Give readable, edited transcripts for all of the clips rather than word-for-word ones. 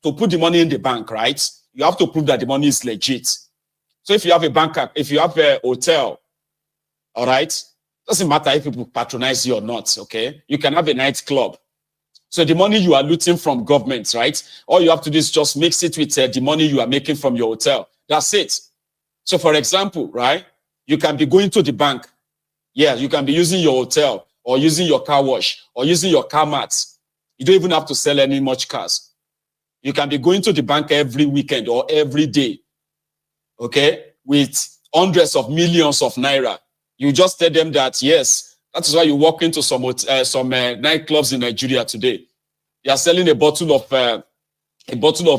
to put the money in the bank, right? You have to prove that the money is legit. So if you have a bank, if you have a hotel, all right, doesn't matter if people patronize you or not, okay? You can have a nightclub. So the money you are looting from government, right? All you have to do is just mix it with the money you are making from your hotel. That's it. So for example, right, you can be going to the bank. Yeah, you can be using your hotel or using your car wash or using your car mats. You don't even have to sell any much cars. You can be going to the bank every weekend or every day, okay, with hundreds of millions of naira. You just tell them that, yes, that is why you walk into some nightclubs in Nigeria today. They are selling a bottle of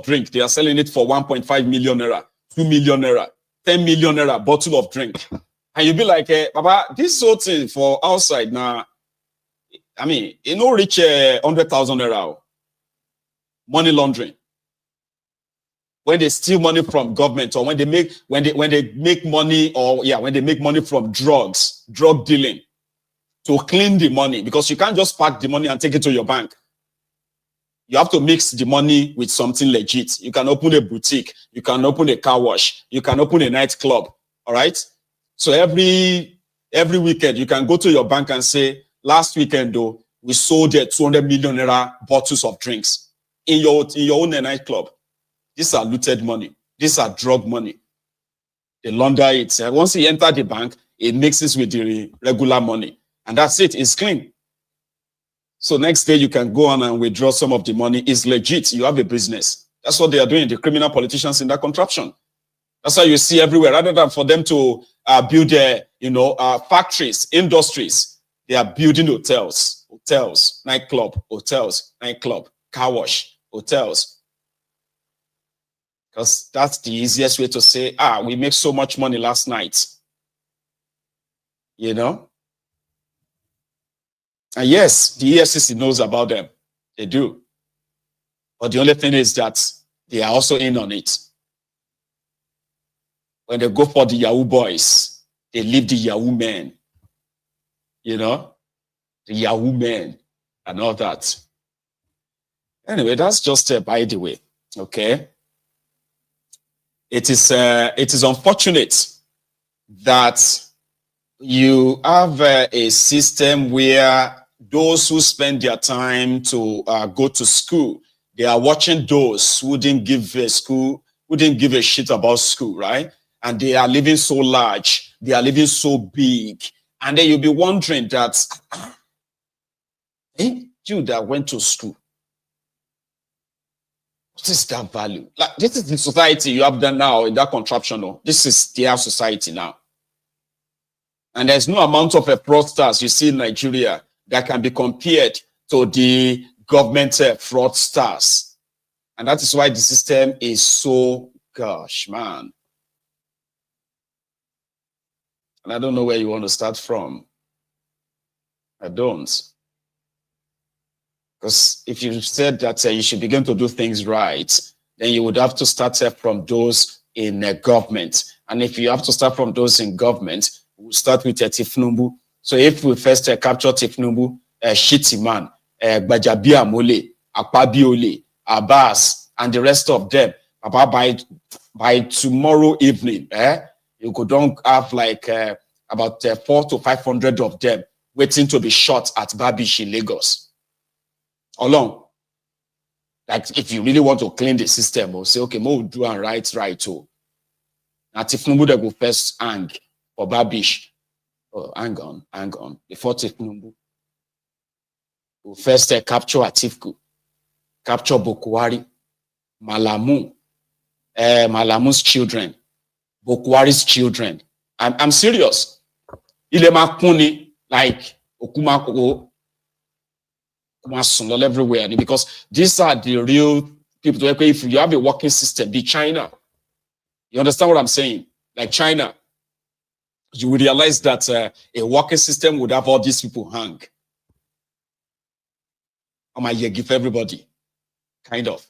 drink. They are selling it for 1.5 million naira, 2 million naira, 10 million naira bottle of drink. And you'll be like, Baba, this sort of thing for outside now, I mean, it no reach 100,000 naira. Money laundering. When they steal money from government, or when they make money, or yeah, when they make money from drugs, drug dealing, to clean the money, because you can't just pack the money and take it to your bank. You have to mix the money with something legit. You can open a boutique, you can open a car wash, you can open a nightclub. All right. So every weekend you can go to your bank and say, last weekend though, we sold 200 million naira bottles of drinks in your own nightclub. These are looted money. These are drug money. They launder it. Once you enter the bank, it mixes with the regular money. And that's it. It's clean. So next day, you can go on and withdraw some of the money. It's legit. You have a business. That's what they are doing, the criminal politicians in that contraption. That's why you see everywhere. Rather than for them to build factories, industries, they are building hotels, nightclub, car wash, hotels. Because that's the easiest way to say, we make so much money last night. You know? And yes, the EFCC knows about them. They do. But the only thing is that they are also in on it. When they go for the Yahoo boys, they leave the Yahoo men. You know? The Yahoo men and all that. Anyway, that's just by the way. Okay? It is unfortunate that you have a system where those who spend their time to go to school, they are watching those who didn't give a shit about school, right? And they are living so large, they are living so big, and then you'll be wondering that, you that went to school, what is that value? Like, this is the society you have done now in that contraption. No? This is their society now. And there's no amount of fraudsters you see in Nigeria that can be compared to the government fraudsters. And that is why the system is so, gosh, man. And I don't know where you want to start from. I don't. Because if you said that you should begin to do things right, then you would have to start from those in government. And if you have to start from those in government, we'll start with Tifnumbu. So if we first capture Tifnumbu, Shitty Man, Gbajabiamole, Akpabiole, Abbas, and the rest of them, by tomorrow evening, you could don't have like about 400 to 500 of them waiting to be shot at Babish in Lagos. Along. Like if you really want to clean the system, we'll say, okay, we'll do and right. Oh. Now Tifnumbu they go first hang for Babish. Oh, hang on. Before Tifnumbu. We'll first capture Atifku, capture Bokwari, Malamu, Malamu's children, Bokwari's children. I'm serious. Ilema Kuni, like Okumako, everywhere, because these are the real people. If you have a working system, be China. You understand what I'm saying? Like China, you will realize that a working system would have all these people hang. Give everybody, kind of.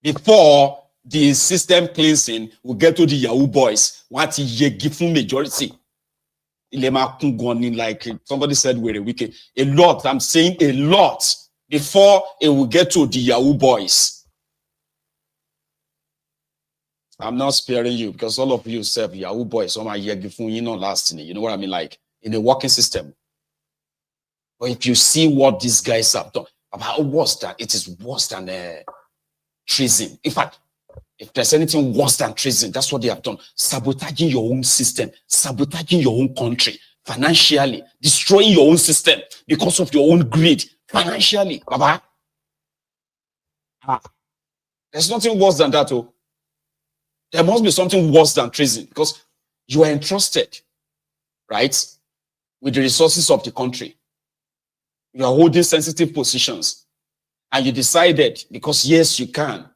Before the system cleansing, we'll get to the Yahoo boys. What give majority? Like somebody said, we're a wicked. A lot. I'm saying a lot before it will get to the Yahoo boys. I'm not sparing you because all of you serve Yahoo boys. So my year before you know last thing. You know what I mean? Like in the working system. But if you see what these guys have done, how worse that it is worse than treason. In fact, if there's anything worse than treason, that's what they have done. Sabotaging your own system, sabotaging your own country financially, destroying your own system because of your own greed financially. Baba. There's nothing worse than that. Oh. There must be something worse than treason because you are entrusted, right, with the resources of the country. You are holding sensitive positions and you decided, because yes, you can,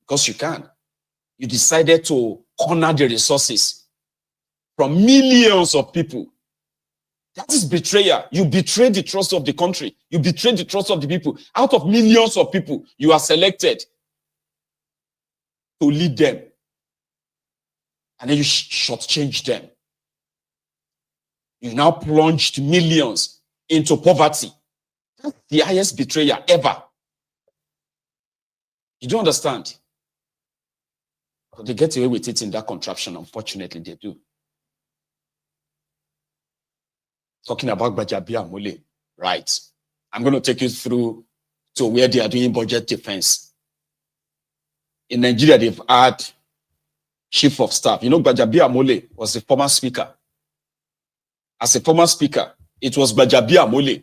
you decided to corner the resources from millions of people. That is betrayal. You betrayed the trust of the country. You betrayed the trust of the people. Out of millions of people, you are selected to lead them. And then you shortchange them. You now plunged millions into poverty. That's the highest betrayal ever. You don't understand. But they get away with it in that contraption. Unfortunately, they do. Talking about Gbajabiamole, right? I'm going to take you through to where they are doing budget defense. In Nigeria, they've had chief of staff. You know, Gbajabiamole was the former speaker. As a former speaker, it was Gbajabiamole,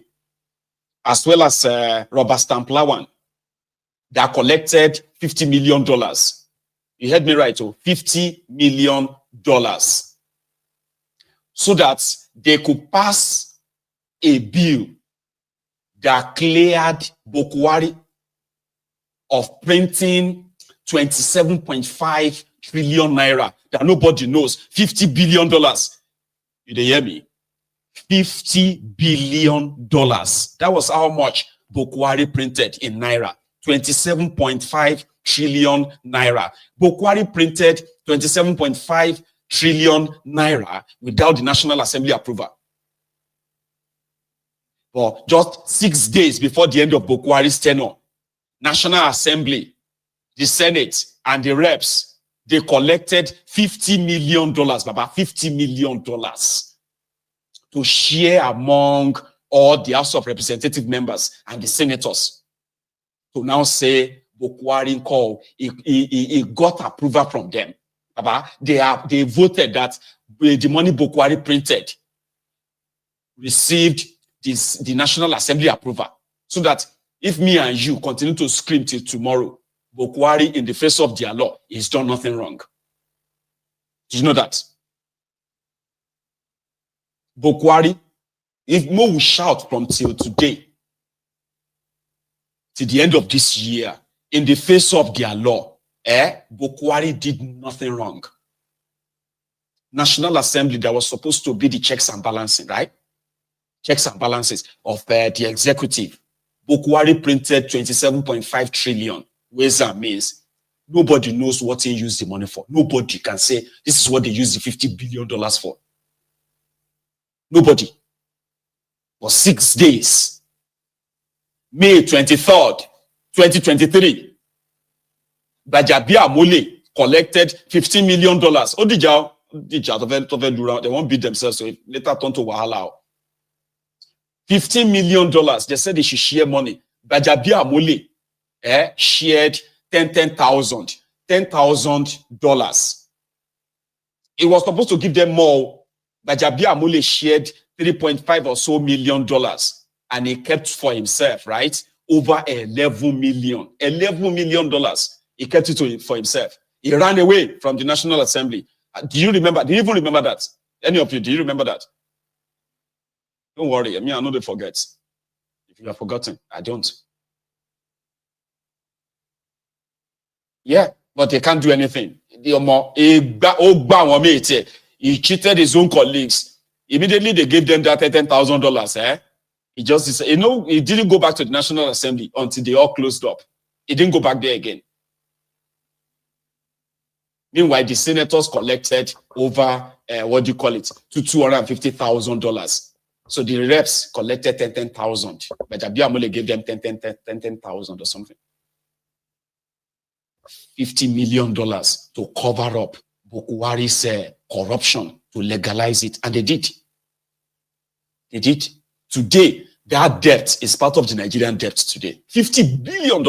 as well as Robert Stamplawan, that collected $50 million. You heard me right, oh, $50 million. So that they could pass a bill that cleared Bokwari of printing 27.5 trillion naira that nobody knows. $50 billion. You did hear me? $50 billion. That was how much Bokwari printed in naira. 27.5 trillion naira. Bokwari printed 27.5 trillion naira without the National Assembly approval. But just 6 days before the end of Bokwari's tenure, National Assembly, the Senate, and the reps, they collected $50 million, Baba, $50 million to share among all the House of Representative members and the senators. To now say Bokwari call, he got approval from them. Baba, they voted that the money Bokwari printed received the National Assembly approval. So that if me and you continue to scream till tomorrow, Bokwari, in the face of their law, he's done nothing wrong. Did you know that? Bokwari, if Mo will shout from till today, to the end of this year, in the face of their law, Bokwari did nothing wrong. National Assembly, that was supposed to be the checks and balancing, right? Checks and balances of the executive. Bokwari printed 27.5 trillion. Ways and means. Nobody knows what he used the money for. Nobody can say this is what they used the $50 billion for. Nobody. For 6 days. May 23rd, 2023. Gbajabiamole collected $15 million. They won't beat themselves, so later turn to Wahala. $15 million. They said they should share money. Gbajabiamole shared $10,000. It was supposed to give them more. Gbajabiamole shared $3.5 or so million, and he kept for himself, right? Over $11 million. $11 million. He kept it for himself. He ran away from the National Assembly. Do you remember? Do you even remember that? Any of you, do you remember that? Don't worry. I mean, I know they forget. If you have forgotten, I don't. Yeah, but they can't do anything. He cheated his own colleagues. Immediately, they gave them that $10,000. He just, he didn't go back to the National Assembly until they all closed up. He didn't go back there again. Meanwhile, the senators collected over, to $250,000. So the reps collected 10,000. But Gbajabiamole gave them 10,000 or something. $50 million to cover up Buhari's corruption, to legalize it. And they did. They did. Today, that debt is part of the Nigerian debt today. $50 billion.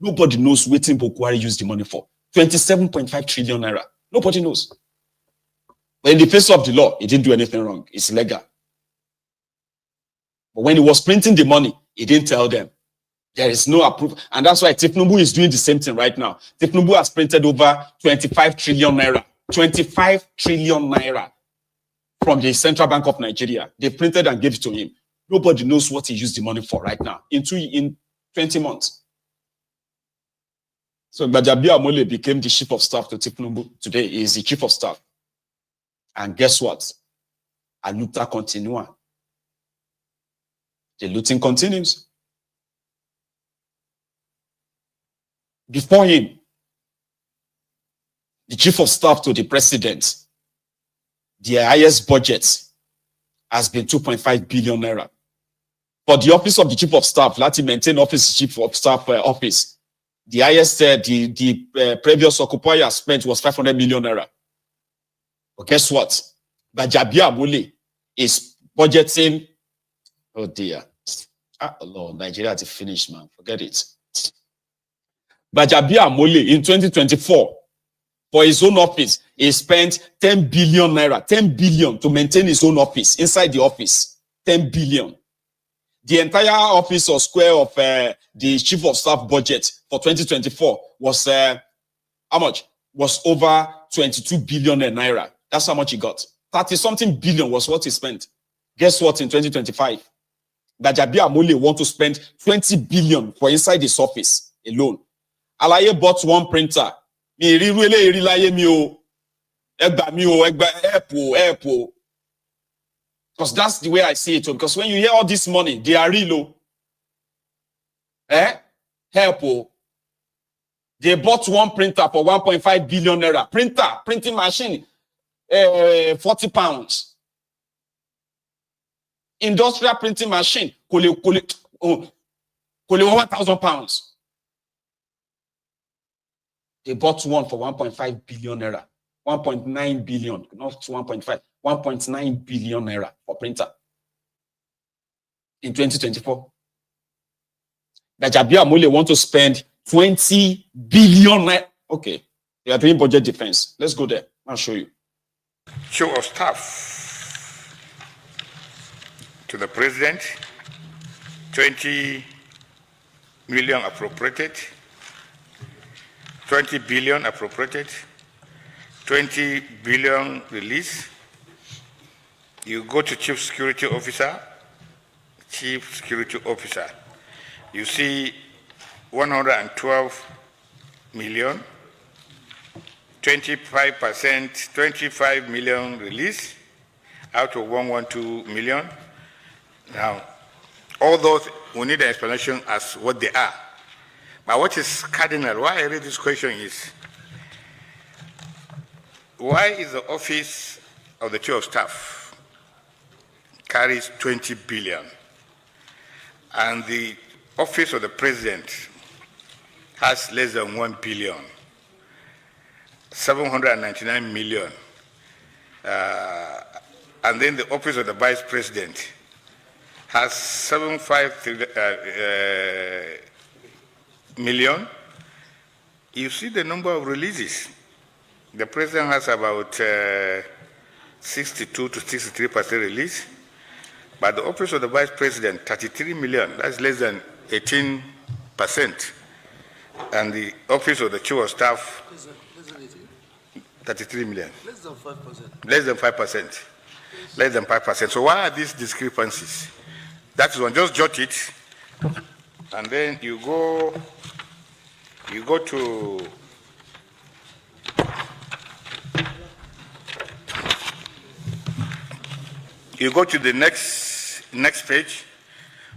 Nobody knows what Buhari used the money for. 27.5 trillion naira. Nobody knows. But in the face of the law, he didn't do anything wrong. It's legal. But when he was printing the money, he didn't tell them. There is no approval. And that's why Tinubu is doing the same thing right now. Tinubu has printed over 25 trillion naira. 25 trillion naira from the Central Bank of Nigeria. They printed and gave it to him. Nobody knows what he used the money for right now in 20 months. So Gbajabiamole became the chief of staff to Tinubu. Today he is the chief of staff. And guess what? A luta continua. The looting continues. Before him, the chief of staff to the president, the highest budget has been 2.5 billion naira. For the office of the chief of staff, let him maintain office chief of staff office. The highest, the previous occupier spent was 500 million naira. But guess what? Gbajabiamole is budgeting. Oh dear. Lord, Nigeria to finish, man. Forget it. Gbajabiamole in 2024, for his own office, he spent 10 billion naira, 10 billion to maintain his own office, inside the office, 10 billion. The entire office or square of the chief of staff budget for 2024 was, how much? Was over 22 billion naira. That's how much he got. 30-something billion was what he spent. Guess what in 2025? Gbajabiamole want to spend 20 billion for inside his office alone. Alaye bought one printer. Because that's the way I see it. Because when you hear all this money, they are real. Help. They bought one printer for 1.5 billion naira. Printing machine, 40 pounds. Industrial printing machine, 1,000 pounds. They bought one for 1.5 billion naira. 1.9 billion, not 1.5, 1.9 billion naira for printer in 2024. Gbajabiamole want to spend 20 billion naira. Okay, they are doing budget defense. Let's go there. I'll show you. Show of staff to the president, 20 million appropriated, 20 billion appropriated, 20 billion release. You go to chief security officer, you see 112 million, 25%, 25 million release out of 112 million. Now, all those, we need an explanation as what they are. But what is cardinal, why I read this question is, why is the office of the chief of staff carries 20 billion and the office of the president has less than 1 billion, 799 million, and then the office of the vice president has 75 million? You see the number of releases. The president has about 62 to 63% release, but the office of the vice president, 33 million, that's less than 18%. And the office of the chief of staff, 33 million. Less than 5%. Less than 5%. Less than 5%. So why are these discrepancies? That is one, just jot it, and then you go to the next page,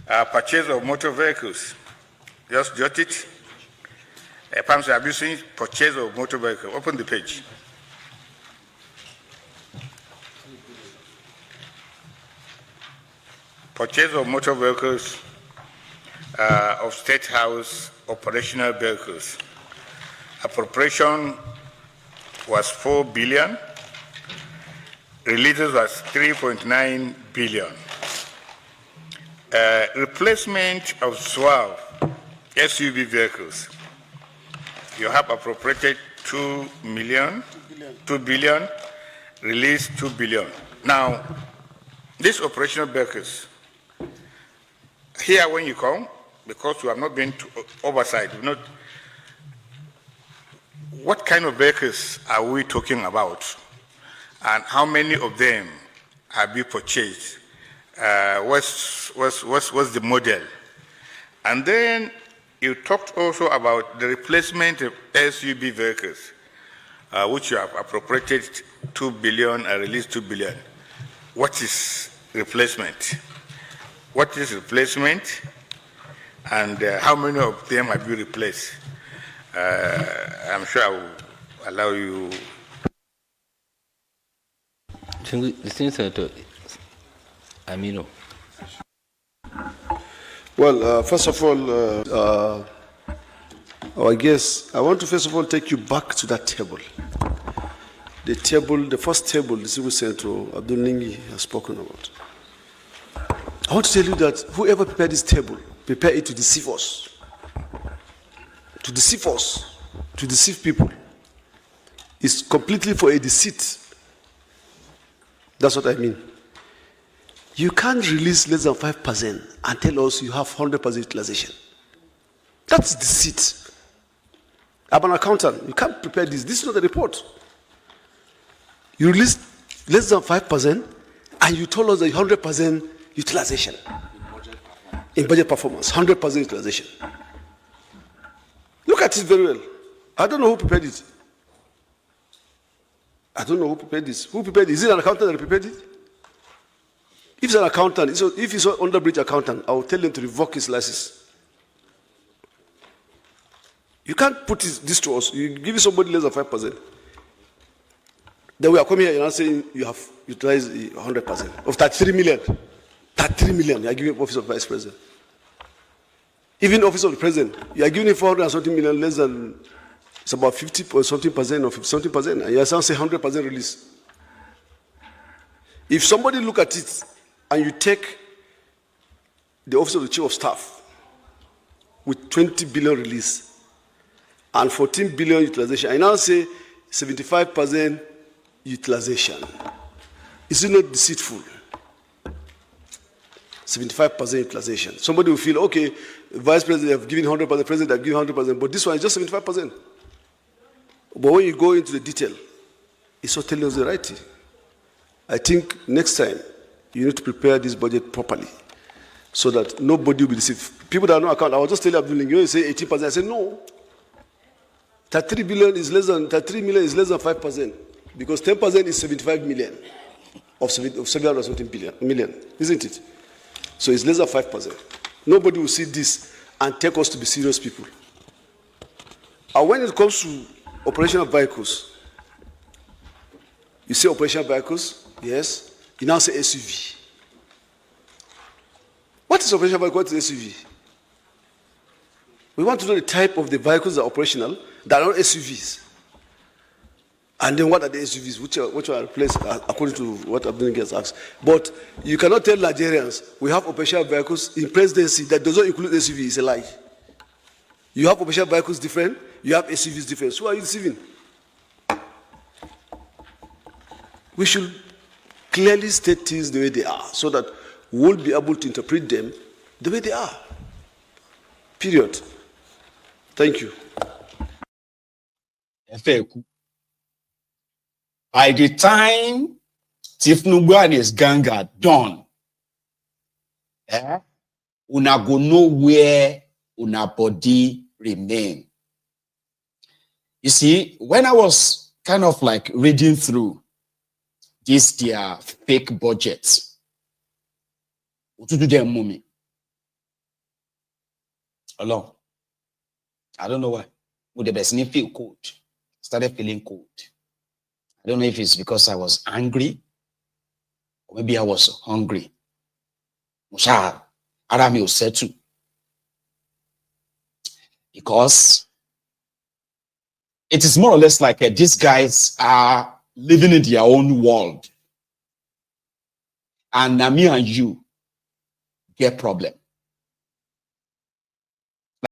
purchase of motor vehicles. Just jot it. Pumps are abusing purchase of motor vehicle. Open the page. Purchase of motor vehicles of State House operational vehicles. appropriation was 4 billion, releases was 3.9 billion. Replacement of 12 SUV vehicles, you have appropriated 2 billion, released 2 billion. Now, these operational vehicles, here when you come, because we have not been to oversight, what kind of vehicles are we talking about? And how many of them have you purchased? What's the model? And then you talked also about the replacement of SUV vehicles, which you have appropriated 2 billion and released 2 billion. What is replacement? What is replacement? And how many of them have you replaced? I'm sure I will allow you. Amino. Well, first of all, I guess I want to first of all take you back to that table. The table, the first table the Civil Senator Abdul Ningi has spoken about. I want to tell you that whoever prepared this table, prepared it to deceive us. To deceive us, to deceive people. It's completely for a deceit. That's what I mean. You can't release less than 5% and tell us you have 100% utilization. That's deceit. I'm an accountant. You can't prepare this. This is not a report. You release less than 5% and you told us that 100% utilization. In budget performance, 100% utilization. Look at it very well. I don't know who prepared it. I don't know who prepared this. Who prepared it? Is it an accountant that prepared it? If it's an accountant, if he's an underbridge accountant, I will tell him to revoke his license. You can't put this to us. You give somebody less than 5%. Then we are coming here and saying you have utilized 100% of 33 million. 33 million, you are giving Office of Vice President. Even Office of the President, you are giving him 400 and something million less than, it's about 50 or something percent or 50 something percent, and you are saying 100% release. If somebody look at it and you take the Office of the Chief of Staff with 20 billion release and 14 billion utilization, I now say 75% utilization. Is it not deceitful? 75% utilization. Somebody will feel, okay, Vice President have given 100%, President have given 100%, but this one is just 75%. But when you go into the detail, it's not telling us the right thing. I think next time, you need to prepare this budget properly so that nobody will be deceived. People that have no account, I was just telling Abdul, you say 18%. I said, no. 33 billion is less than, 33 million is less than 5%, because 10% is 75 million of 700 something million, isn't it? So it's less than 5%. Nobody will see this and take us to be serious people. And when it comes to operational vehicles, you say operational vehicles, yes. You now say SUV. What is operational vehicle? What is SUV? We want to know the type of the vehicles that are operational that are not SUVs. And then what are the SUVs, which are replaced according to what Abdul has asked. But you cannot tell Nigerians we have operational vehicles in presidency that does not include SUV. It's a lie. You have operational vehicles different, you have SUVs different. So who are you deceiving? We should clearly state things the way they are so that we'll be able to interpret them the way they are. Period. Thank you. By the time Tifnubu and his gang are done, una go know where una body remain. You see, when I was kind of like reading through this their fake budgets, what to do them mommy? Alone. I don't know why. Would the best feel cold? Started feeling cold. I don't know if it's because I was angry or maybe I was hungry. Arami will settle. Because it is more or less like these guys are living in their own world. And me and you get problem.